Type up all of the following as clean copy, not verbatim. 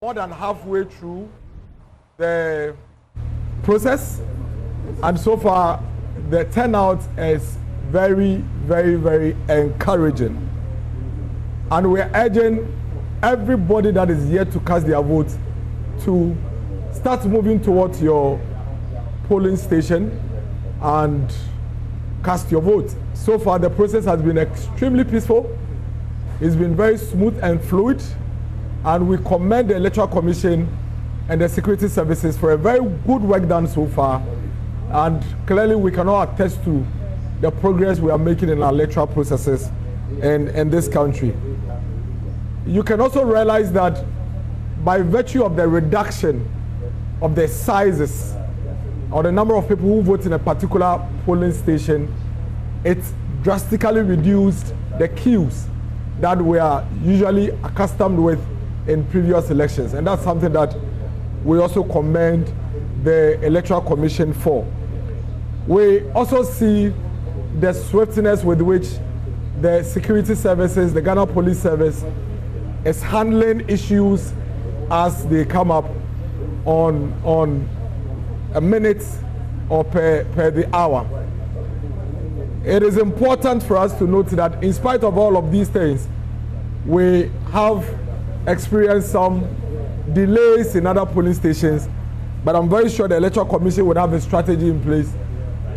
more than halfway through the process, and so far the turnout is very, very, very encouraging. And we're urging everybody that is yet to cast their vote to start moving towards your polling station and cast your vote. So far the process has been extremely peaceful. It's been very smooth and fluid, and we commend the Electoral Commission and the security services for a very good work done so far. And clearly we cannot attest to the progress we are making in our electoral processes in this country. You can also realize that by virtue of the reduction of the sizes or the number of people who vote in a particular polling station, it drastically reduced the queues that we are usually accustomed with in previous elections. And that's something that we also commend the Electoral Commission for. We also see the swiftness with which the security services, the Ghana Police Service, is handling issues as they come up on a minute or per the hour. It is important for us to note that in spite of all of these things, we have experienced some delays in other polling stations, but I'm very sure the Electoral Commission would have a strategy in place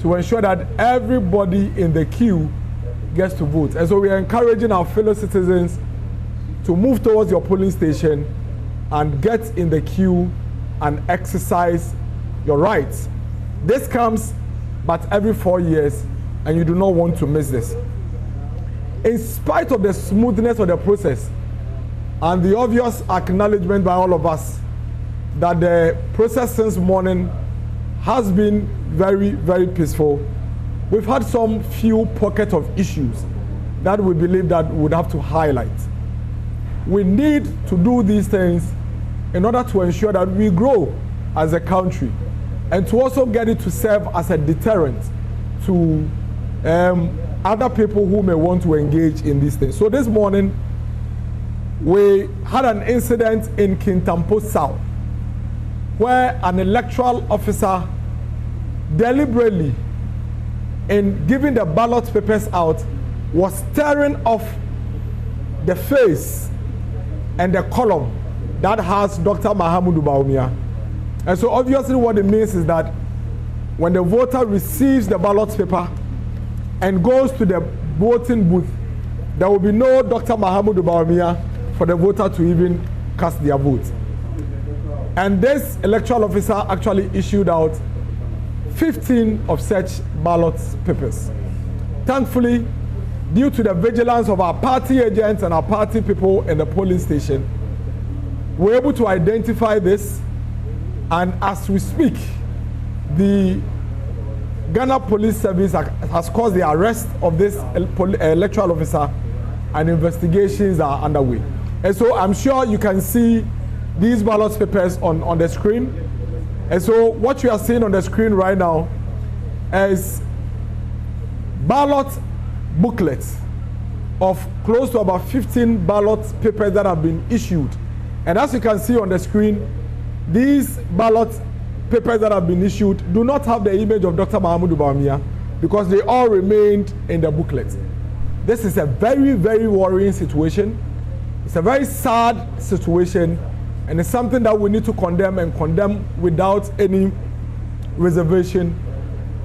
to ensure that everybody in the queue gets to vote. And so we are encouraging our fellow citizens to move towards your polling station and get in the queue and exercise your rights. This comes but every 4 years, and you do not want to miss this. In spite of the smoothness of the process and the obvious acknowledgement by all of us that the process since morning has been very, very peaceful, we've had some few pockets of issues that we believe that we would have to highlight. We need to do these things in order to ensure that we grow as a country and to also get it to serve as a deterrent to other people who may want to engage in these things. So this morning, we had an incident in Kintampo South where an electoral officer deliberately, in giving the ballot papers out, was tearing off the face and the column that has Dr. Mahamudu Bawumia. And so obviously what it means is that when the voter receives the ballot paper and goes to the voting booth, there will be no Dr. Mahamudu Bawumia for the voter to even cast their vote. And this electoral officer actually issued out 15 of such ballot papers. Thankfully, due to the vigilance of our party agents and our party people in the polling station, we're able to identify this, and as we speak, the Ghana Police Service has caused the arrest of this electoral officer, and investigations are underway. And so I'm sure you can see these ballot papers on the screen. And so what you are seeing on the screen right now is ballot booklets of close to about 15 ballot papers that have been issued. And as you can see on the screen, these ballot papers that have been issued do not have the image of Dr. Mahamudu Bawumia because they all remained in the booklet. This is a very, very worrying situation. It's a very sad situation, and it's something that we need to condemn, and condemn without any reservation,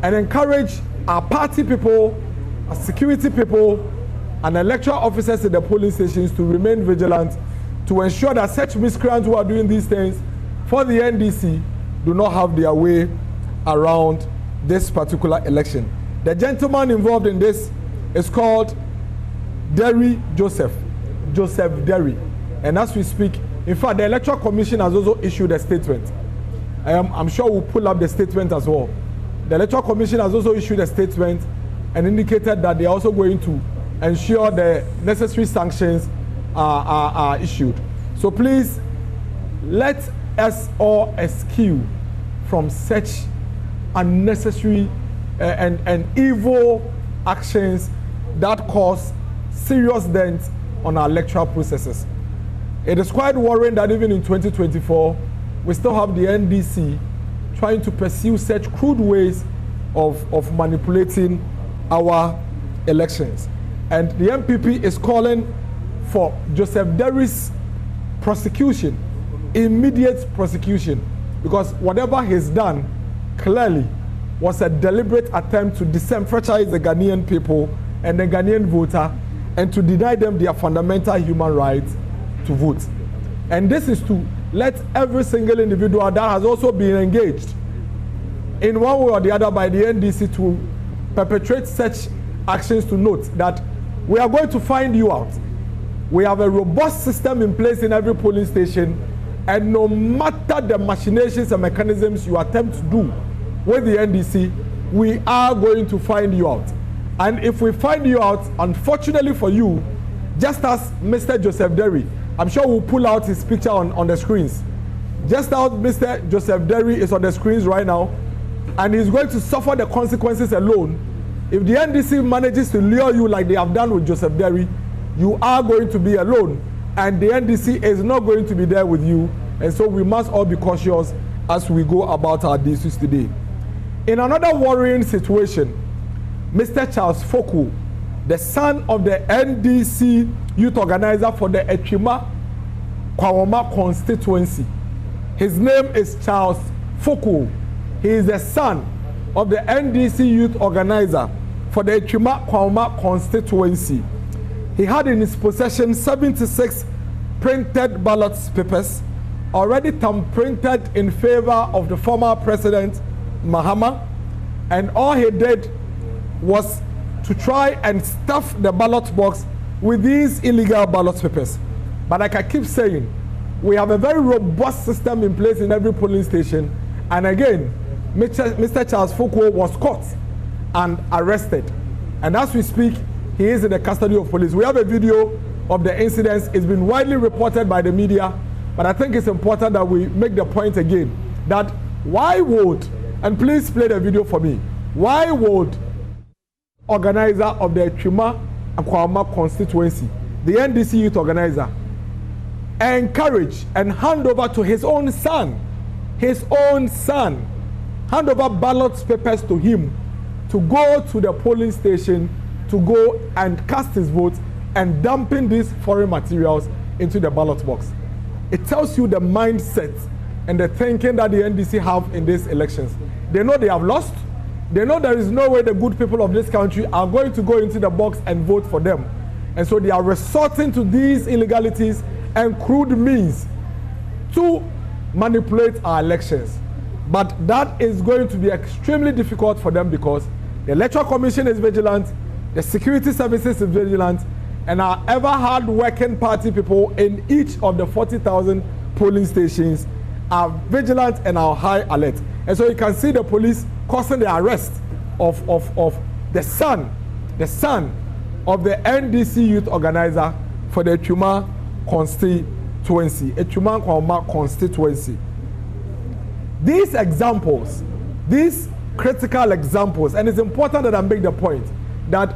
and encourage our party people, our security people, and electoral officers in the polling stations to remain vigilant to ensure that such miscreants who are doing these things for the NDC do not have their way around this particular election. The gentleman involved in this is called Joseph Derry. And as we speak, in fact, the Electoral Commission has also issued a statement. I'm sure we'll pull up the statement as well. The Electoral Commission has also issued a statement and indicated that they are also going to ensure the necessary sanctions are issued. So please, let us all eschew from such unnecessary and evil actions that cause serious dents on our electoral processes. It is quite worrying that even in 2024, we still have the NDC trying to pursue such crude ways of manipulating our elections. And the MPP is calling for Joseph Derry's prosecution, immediate prosecution, because whatever he's done clearly was a deliberate attempt to disenfranchise the Ghanaian people and the Ghanaian voter and to deny them their fundamental human rights to vote. And this is to let every single individual that has also been engaged in one way or the other by the NDC to perpetrate such actions to note that we are going to find you out. We have a robust system in place in every polling station, and no matter the machinations and mechanisms you attempt to do with the NDC, we are going to find you out. And if we find you out, unfortunately for you, just as Mr. Joseph Derry, I'm sure we'll pull out his picture on the screens. Just as Mr. Joseph Derry is on the screens right now, and he's going to suffer the consequences alone. If the NDC manages to lure you like they have done with Joseph Derry, you are going to be alone, and the NDC is not going to be there with you. And so we must all be cautious as we go about our duties today. In another worrying situation, Mr. Charles Foku, the son of the NDC youth organizer for the Echima Kwawoma constituency, his name is Charles Foku. He is the son of the NDC youth organizer for the Echima Kwawoma constituency. He had in his possession 76 printed ballot papers, already thumb-printed in favor of the former president, Mahama, and all he did was to try and stuff the ballot box with these illegal ballot papers. But like I keep saying, we have a very robust system in place in every polling station, and again, Mr. Charles Foku was caught and arrested, and as we speak, he is in the custody of police. We have a video of the incidents. It's been widely reported by the media, but I think it's important that we make the point again that why would, and please play the video for me, why would organizer of the Echima Kwawoma constituency, the NDC youth organizer, encourage and hand over to his own son, hand over ballot papers to him to go to the polling station to go and cast his vote and dumping these foreign materials into the ballot box. It tells you the mindset and the thinking that the NDC have in these elections. They know they have lost. They know there is no way the good people of this country are going to go into the box and vote for them. And so they are resorting to these illegalities and crude means to manipulate our elections. But that is going to be extremely difficult for them because the Electoral Commission is vigilant, the security services is vigilant, and our ever hard-working party people in each of the 40,000 polling stations are vigilant and are high alert. And so you can see the police causing the arrest of the son of the NDC youth organizer for the Echima constituency, Echima Kwawoma constituency. These examples, these critical examples, and it's important that I make the point that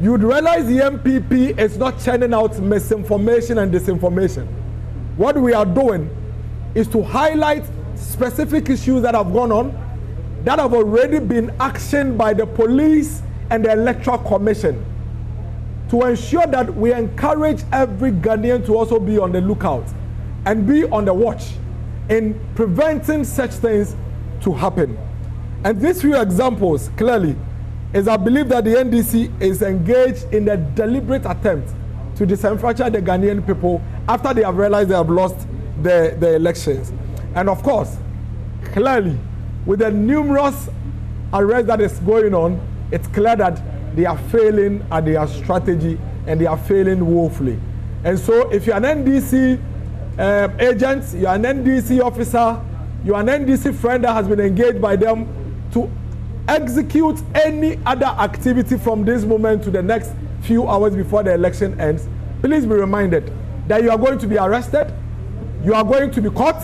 you'd realize the MPP is not churning out misinformation and disinformation. What we are doing is to highlight specific issues that have gone on, that have already been actioned by the police and the Electoral Commission, to ensure that we encourage every Ghanaian to also be on the lookout and be on the watch in preventing such things to happen. And these few examples clearly is I believe that the NDC is engaged in a deliberate attempt to disenfranchise the Ghanaian people after they have realized they have lost the elections. And of course, clearly, with the numerous arrests that is going on, it's clear that they are failing at their strategy and they are failing woefully. And so if you're an NDC agent, you're an NDC officer, you're an NDC friend that has been engaged by them to execute any other activity from this moment to the next few hours before the election ends, please be reminded that you are going to be arrested, you are going to be caught,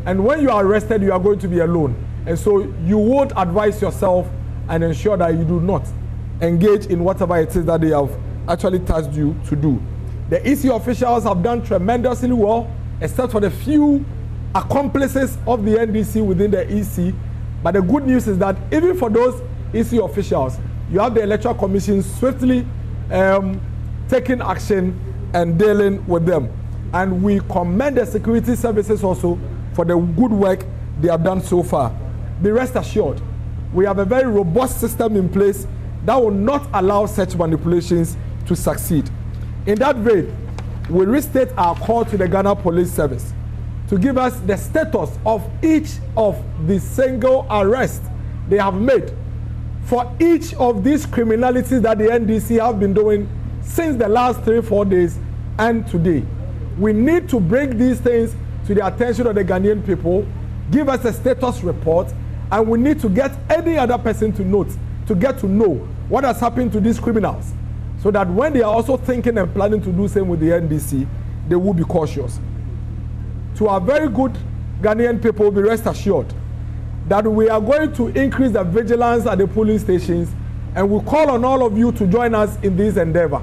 and when you are arrested, you are going to be alone. And so you would advise yourself and ensure that you do not engage in whatever it is that they have actually tasked you to do. The EC officials have done tremendously well except for the few accomplices of the NDC within the EC. But the good news is that even for those EC officials, you have the Electoral Commission swiftly taking action and dealing with them. And we commend the security services also for the good work they have done so far. Be rest assured, we have a very robust system in place that will not allow such manipulations to succeed. In that vein, we restate our call to the Ghana Police Service to give us the status of each of the single arrests they have made for each of these criminalities that the NDC have been doing since the last 3-4 days and today. We need to bring these things to the attention of the Ghanaian people, give us a status report, and we need to get any other person to get to know what has happened to these criminals, so that when they are also thinking and planning to do same with the NDC, they will be cautious. To our very good Ghanaian people, be rest assured that we are going to increase the vigilance at the polling stations, and we call on all of you to join us in this endeavor.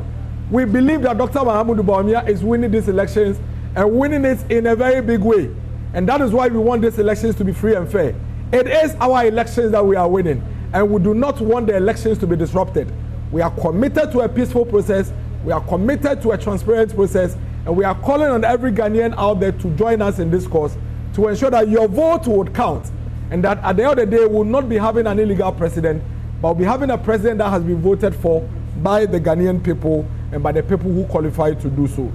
We believe that Dr. Mahamudu Bawumia is winning these elections and winning it in a very big way. And that is why we want these elections to be free and fair. It is our elections that we are winning, and we do not want the elections to be disrupted. We are committed to a peaceful process, we are committed to a transparent process, and we are calling on every Ghanaian out there to join us in this cause to ensure that your vote would count, and that at the end of the day, we will not be having an illegal president, but we'll be having a president that has been voted for by the Ghanaian people and by the people who qualify to do so.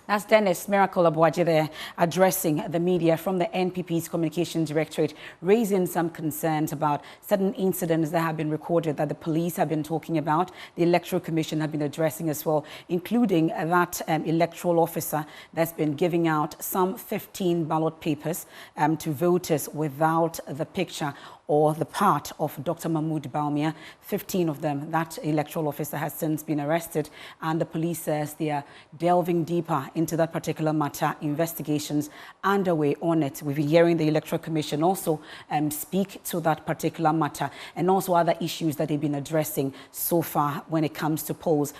That's Dennis Miracle Aboagye there addressing the media from the NPP's Communications Directorate, raising some concerns about certain incidents that have been recorded that the police have been talking about, the Electoral Commission have been addressing as well, including that electoral officer that's been giving out some 15 ballot papers to voters without the picture or the part of Dr. Mahmoud Bawumia. 15 of them, that electoral officer has since been arrested, and the police says they are delving deeper into that particular matter. Investigations underway on it. We've been hearing the Electoral Commission also speak to that particular matter, and also other issues that they've been addressing so far when it comes to polls.